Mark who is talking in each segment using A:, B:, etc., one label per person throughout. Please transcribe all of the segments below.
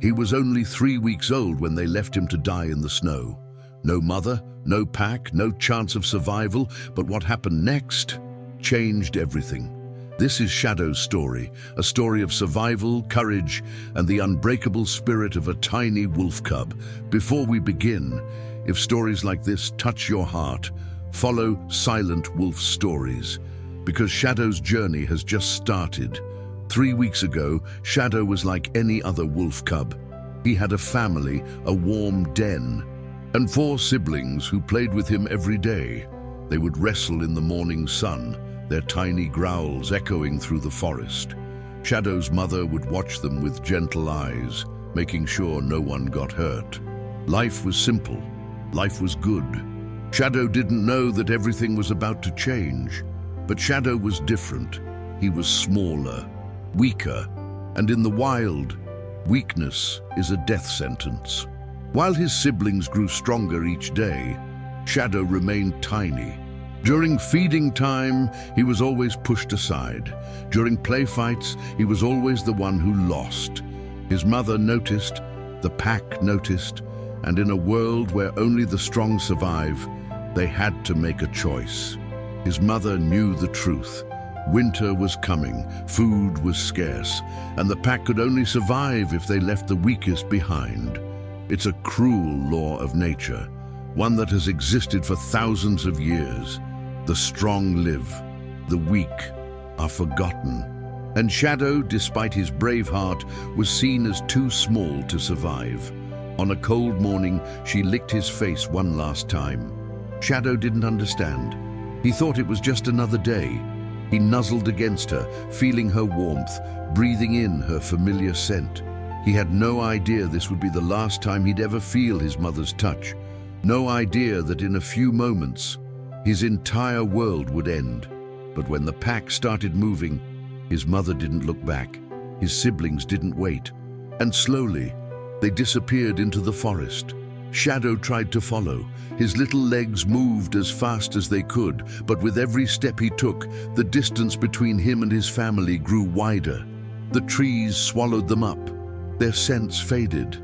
A: He was only 3 weeks old when they left him to die in the snow. No mother, no pack, no chance of survival, but what happened next changed everything. This is Shadow's story, a story of survival, courage, and the unbreakable spirit of a tiny wolf cub. Before we begin, if stories like this touch your heart, follow Silent Wolf Stories, because Shadow's journey has just started. 3 weeks ago, Shadow was like any other wolf cub. He had a family, a warm den, and 4 siblings who played with him every day. They would wrestle in the morning sun, their tiny growls echoing through the forest. Shadow's mother would watch them with gentle eyes, making sure no one got hurt. Life was simple. Life was good. Shadow didn't know that everything was about to change, but Shadow was different. He was smaller, weaker, and in the wild, weakness is a death sentence. While his siblings grew stronger each day, Shadow remained tiny. During feeding time, he was always pushed aside. During play fights, he was always the one who lost. His mother noticed, the pack noticed, and in a world where only the strong survive, they had to make a choice. His mother knew the truth. Winter was coming, food was scarce, and the pack could only survive if they left the weakest behind. It's a cruel law of nature, one that has existed for thousands of years. The strong live, the weak are forgotten. And Shadow, despite his brave heart, was seen as too small to survive. On a cold morning, she licked his face one last time. Shadow didn't understand. He thought it was just another day. He nuzzled against her, feeling her warmth, breathing in her familiar scent. He had no idea this would be the last time he'd ever feel his mother's touch. No idea that in a few moments, his entire world would end. But when the pack started moving, his mother didn't look back. His siblings didn't wait. And slowly, they disappeared into the forest. Shadow tried to follow. His little legs moved as fast as they could, but with every step he took, the distance between him and his family grew wider. The trees swallowed them up. Their scents faded.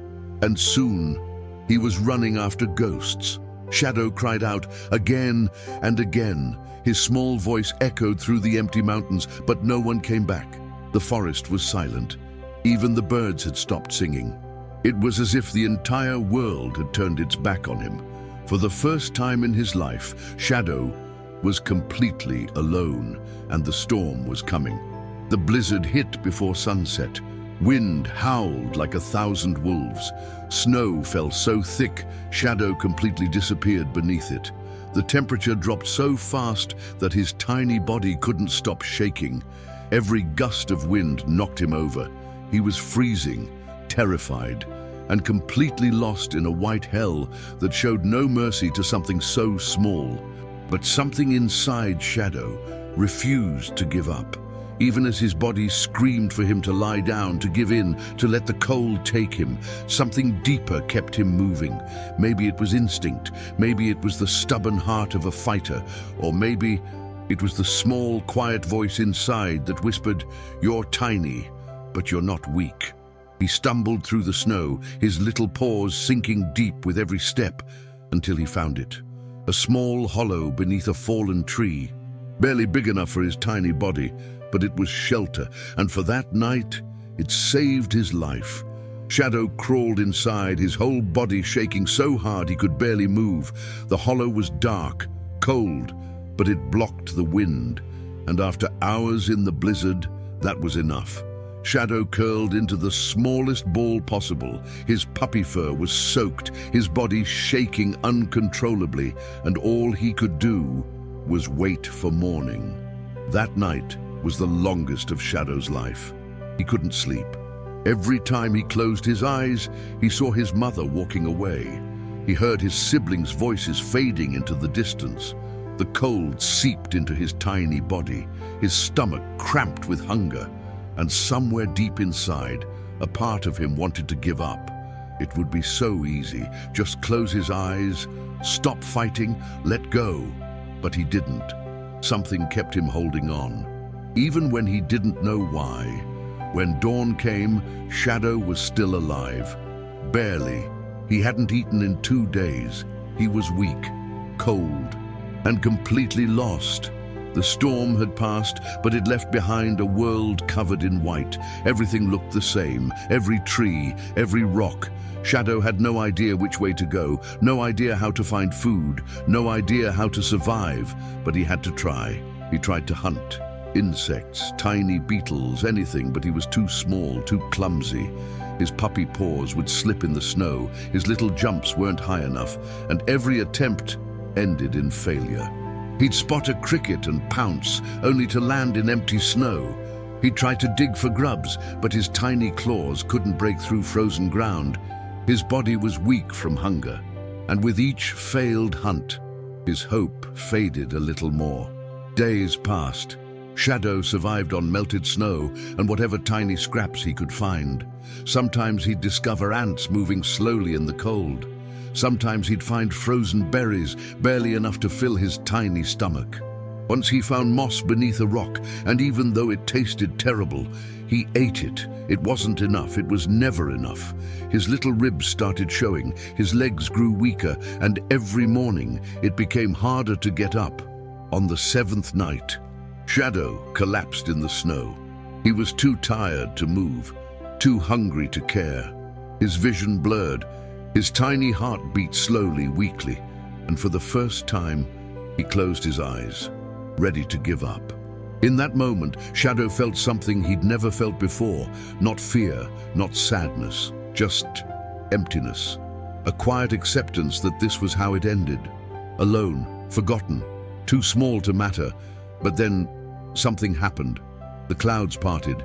A: And soon, he was running after ghosts. Shadow cried out again and again. His small voice echoed through the empty mountains, but no one came back. The forest was silent. Even the birds had stopped singing. It was as if the entire world had turned its back on him. For the first time in his life, Shadow was completely alone, and the storm was coming. The blizzard hit before sunset. Wind howled like 1,000 wolves. Snow fell so thick, Shadow completely disappeared beneath it. The temperature dropped so fast that his tiny body couldn't stop shaking. Every gust of wind knocked him over. He was freezing, terrified, and completely lost in a white hell that showed no mercy to something so small. But something inside Shadow refused to give up. Even as his body screamed for him to lie down, to give in, to let the cold take him, something deeper kept him moving. Maybe it was instinct, maybe it was the stubborn heart of a fighter, or maybe it was the small, quiet voice inside that whispered, "You're tiny, but you're not weak." He stumbled through the snow, his little paws sinking deep with every step, until he found it. A small hollow beneath a fallen tree, barely big enough for his tiny body, but it was shelter, and for that night, it saved his life. Shadow crawled inside, his whole body shaking so hard he could barely move. The hollow was dark, cold, but it blocked the wind, and after hours in the blizzard, that was enough. Shadow curled into the smallest ball possible. His puppy fur was soaked, his body shaking uncontrollably, and all he could do was wait for morning. That night was the longest of Shadow's life. He couldn't sleep. Every time he closed his eyes, he saw his mother walking away. He heard his siblings' voices fading into the distance. The cold seeped into his tiny body, his stomach cramped with hunger, and somewhere deep inside, a part of him wanted to give up. It would be so easy, just close his eyes, stop fighting, let go. But he didn't. Something kept him holding on, even when he didn't know why. When dawn came, Shadow was still alive. Barely. He hadn't eaten in 2 days. He was weak, cold, and completely lost. The storm had passed, but it left behind a world covered in white. Everything looked the same, every tree, every rock. Shadow had no idea which way to go, no idea how to find food, no idea how to survive, but he had to try. He tried to hunt. Insects, tiny beetles, anything, but he was too small, too clumsy. His puppy paws would slip in the snow, his little jumps weren't high enough, and every attempt ended in failure. He'd spot a cricket and pounce, only to land in empty snow. He'd try to dig for grubs, but his tiny claws couldn't break through frozen ground. His body was weak from hunger, and with each failed hunt, his hope faded a little more. Days passed. Shadow survived on melted snow and whatever tiny scraps he could find. Sometimes he'd discover ants moving slowly in the cold. Sometimes he'd find frozen berries, barely enough to fill his tiny stomach. Once he found moss beneath a rock, and even though it tasted terrible, he ate it. It wasn't enough. It was never enough. His little ribs started showing, his legs grew weaker, and every morning it became harder to get up. On the 7th night, Shadow collapsed in the snow. He was too tired to move, too hungry to care. His vision blurred. His tiny heart beat slowly, weakly, and for the first time, he closed his eyes, ready to give up. In that moment, Shadow felt something he'd never felt before. Not fear, not sadness, just emptiness. A quiet acceptance that this was how it ended. Alone, forgotten, too small to matter. But then, something happened. The clouds parted.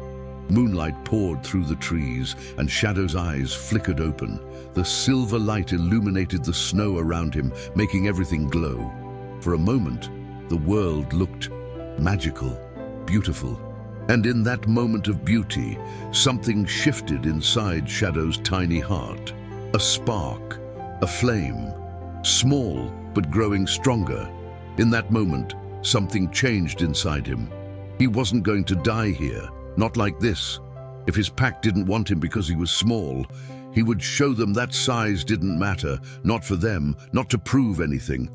A: Moonlight poured through the trees, and Shadow's eyes flickered open. The silver light illuminated the snow around him, making everything glow. For a moment, the world looked magical, beautiful. And in that moment of beauty, something shifted inside Shadow's tiny heart. A spark, a flame, small but growing stronger. In that moment, something changed inside him. He wasn't going to die here. Not like this. If his pack didn't want him because he was small, he would show them that size didn't matter, not for them, not to prove anything,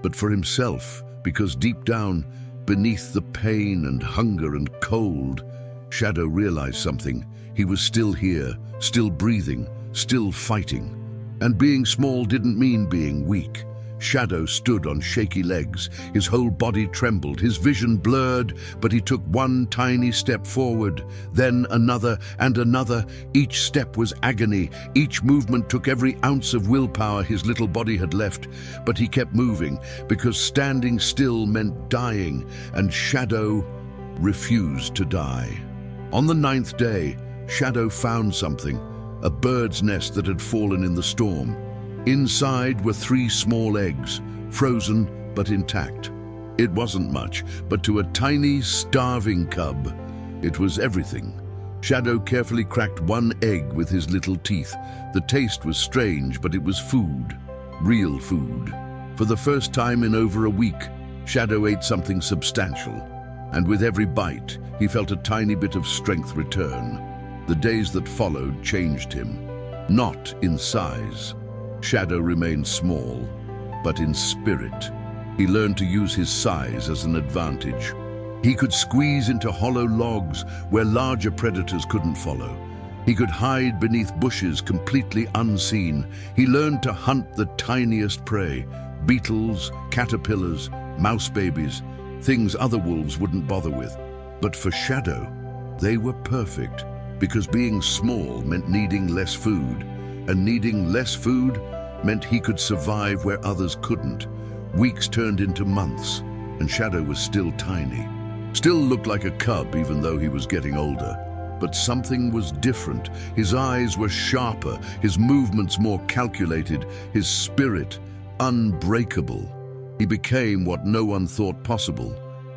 A: but for himself, because deep down, beneath the pain and hunger and cold, Shadow realized something. He was still here, still breathing, still fighting. And being small didn't mean being weak. Shadow stood on shaky legs. His whole body trembled, his vision blurred, but he took one tiny step forward, then another and another. Each step was agony. Each movement took every ounce of willpower his little body had left, but he kept moving, because standing still meant dying, and Shadow refused to die. On the 9th day, Shadow found something, a bird's nest that had fallen in the storm. Inside were 3 small eggs, frozen but intact. It wasn't much, but to a tiny, starving cub, it was everything. Shadow carefully cracked one egg with his little teeth. The taste was strange, but it was food, real food. For the first time in over a week, Shadow ate something substantial, and with every bite, he felt a tiny bit of strength return. The days that followed changed him, not in size. Shadow remained small, but in spirit. He learned to use his size as an advantage. He could squeeze into hollow logs where larger predators couldn't follow. He could hide beneath bushes completely unseen. He learned to hunt the tiniest prey, beetles, caterpillars, mouse babies, things other wolves wouldn't bother with. But for Shadow, they were perfect, because being small meant needing less food. And needing less food meant he could survive where others couldn't. Weeks turned into months, and Shadow was still tiny. Still looked like a cub even though he was getting older. But something was different. His eyes were sharper, his movements more calculated, his spirit unbreakable. He became what no one thought possible,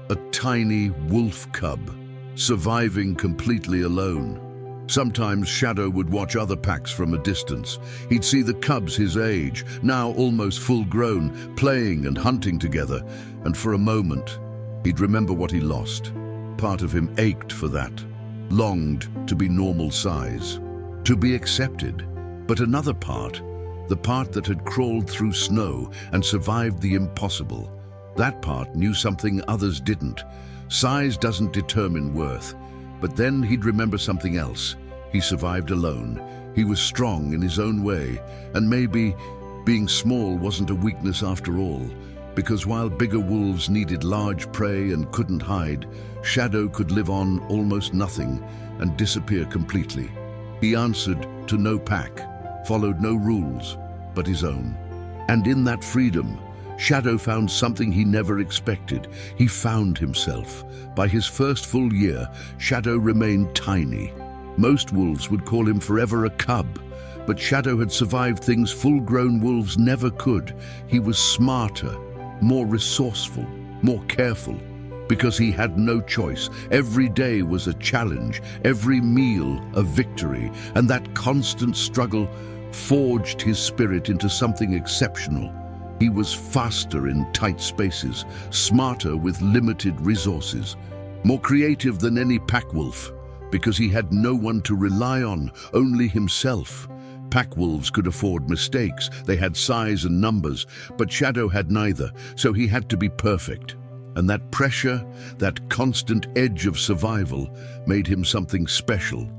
A: a tiny wolf cub, surviving completely alone. Sometimes Shadow would watch other packs from a distance. He'd see the cubs his age, now almost full-grown, playing and hunting together, and for a moment, he'd remember what he lost. Part of him ached for that. longed to be normal size, to be accepted. But another part, the part that had crawled through snow and survived the impossible, that part knew something others didn't. Size doesn't determine worth. But then he'd remember something else. He survived alone. He was strong in his own way, and maybe being small wasn't a weakness after all, because while bigger wolves needed large prey and couldn't hide, Shadow could live on almost nothing and disappear completely. He answered to no pack, followed no rules but his own. And in that freedom, Shadow found something he never expected. He found himself. By his first full year, Shadow remained tiny. Most wolves would call him forever a cub, but Shadow had survived things full-grown wolves never could. He was smarter, more resourceful, more careful, because he had no choice. Every day was a challenge, every meal a victory, and that constant struggle forged his spirit into something exceptional. He was faster in tight spaces, smarter with limited resources, more creative than any pack wolf, because he had no one to rely on, only himself. Pack wolves could afford mistakes, they had size and numbers, but Shadow had neither, so he had to be perfect. And that pressure, that constant edge of survival, made him something special,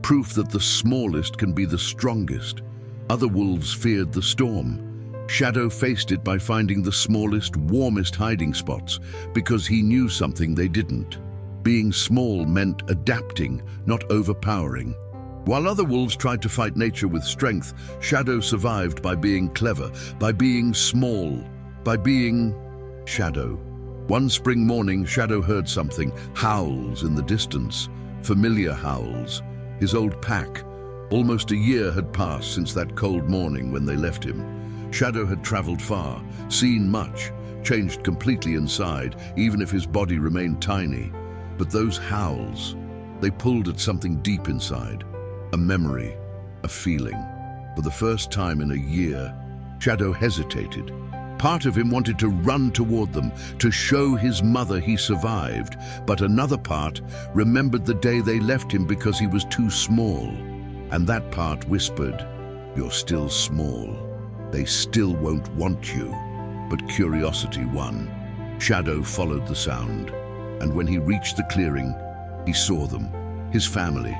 A: proof that the smallest can be the strongest. Other wolves feared the storm. Shadow faced it by finding the smallest, warmest hiding spots, because he knew something they didn't. Being small meant adapting, not overpowering. While other wolves tried to fight nature with strength, Shadow survived by being clever, by being small, by being Shadow. One spring morning, Shadow heard something, howls in the distance, familiar howls. His old pack. Almost a year had passed since that cold morning when they left him. Shadow had traveled far, seen much, changed completely inside, even if his body remained tiny. But those howls, they pulled at something deep inside, a memory, a feeling. For the first time in a year, Shadow hesitated. Part of him wanted to run toward them, to show his mother he survived, but another part remembered the day they left him because he was too small. And that part whispered, "You're still small. They still won't want you." But curiosity won. Shadow followed the sound, and when he reached the clearing, he saw them, his family.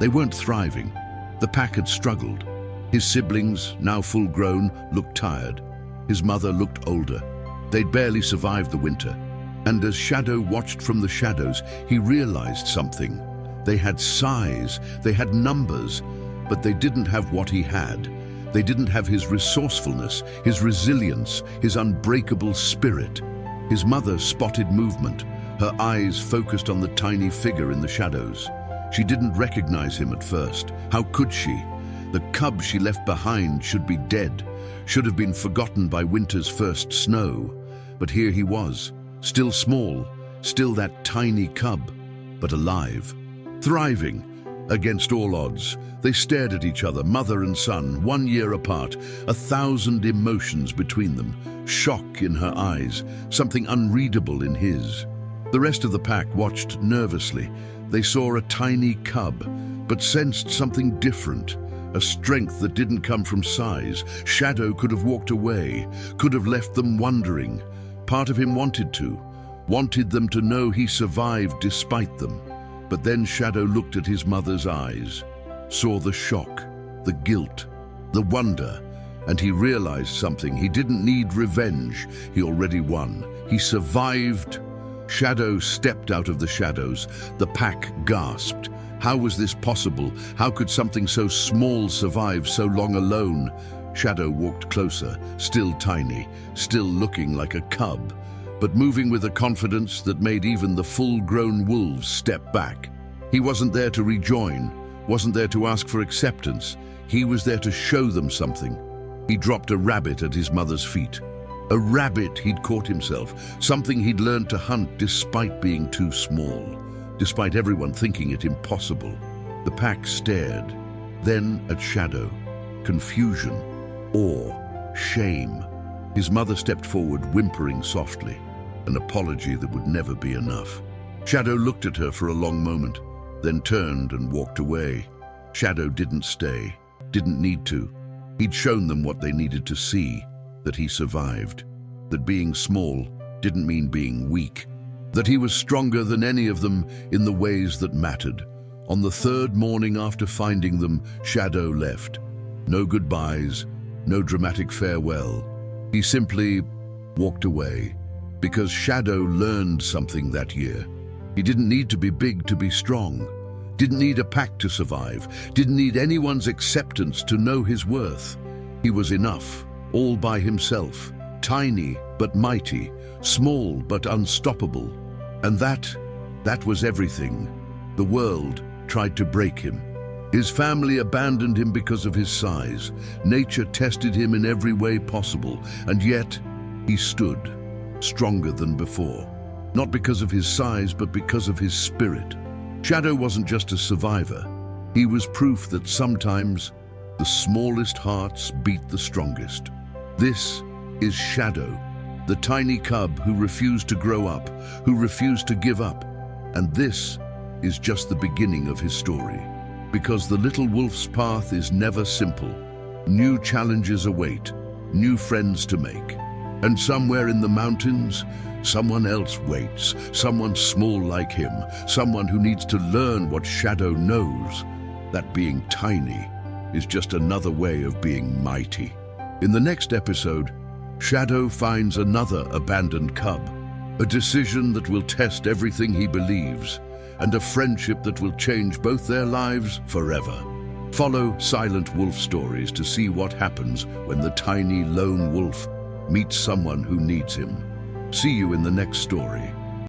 A: They weren't thriving. The pack had struggled. His siblings, now full-grown, looked tired. His mother looked older. They'd barely survived the winter. And as Shadow watched from the shadows, he realized something. They had size, they had numbers, but they didn't have what he had. They didn't have his resourcefulness, his resilience, his unbreakable spirit. His mother spotted movement, her eyes focused on the tiny figure in the shadows. She didn't recognize him at first. How could she? The cub she left behind should be dead, should have been forgotten by winter's first snow. But here he was, still small, still that tiny cub, but alive, thriving. Against all odds, they stared at each other, mother and son, 1 year apart, 1,000 emotions between them, shock in her eyes, something unreadable in his. The rest of the pack watched nervously. They saw a tiny cub, but sensed something different, a strength that didn't come from size. Shadow could have walked away, could have left them wondering. Part of him wanted them to know he survived despite them. But then Shadow looked at his mother's eyes, saw the shock, the guilt, the wonder, and he realized something. He didn't need revenge. He already won. He survived. Shadow stepped out of the shadows. The pack gasped. How was this possible? How could something so small survive so long alone? Shadow walked closer, still tiny, still looking like a cub, but moving with a confidence that made even the full-grown wolves step back. He wasn't there to rejoin, wasn't there to ask for acceptance. He was there to show them something. He dropped a rabbit at his mother's feet. A rabbit he'd caught himself, something he'd learned to hunt despite being too small, despite everyone thinking it impossible. The pack stared, then at Shadow. Confusion, awe, shame. His mother stepped forward, whimpering softly, an apology that would never be enough. Shadow looked at her for a long moment. then turned and walked away. Shadow didn't stay, didn't need to. He'd shown them what they needed to see, that he survived, that being small didn't mean being weak, that he was stronger than any of them in the ways that mattered. On the third morning after finding them, Shadow left. No goodbyes, no dramatic farewell. He simply walked away, because Shadow learned something that year. He didn't need to be big to be strong, didn't need a pack to survive, didn't need anyone's acceptance to know his worth. He was enough, all by himself, tiny but mighty, small but unstoppable. And that was everything. The world tried to break him. His family abandoned him because of his size. Nature tested him in every way possible, and yet he stood, stronger than before. Not because of his size, but because of his spirit. Shadow wasn't just a survivor. He was proof that sometimes the smallest hearts beat the strongest. This is Shadow, the tiny cub who refused to grow up, who refused to give up. And this is just the beginning of his story. Because the little wolf's path is never simple. New challenges await, new friends to make. And somewhere in the mountains, someone else waits, someone small like him, someone who needs to learn what Shadow knows, that being tiny is just another way of being mighty. In the next episode, Shadow finds another abandoned cub, a decision that will test everything he believes, and a friendship that will change both their lives forever. Follow Silent Wolf Stories to see what happens when the tiny lone wolf meets someone who needs him. See you in the next story.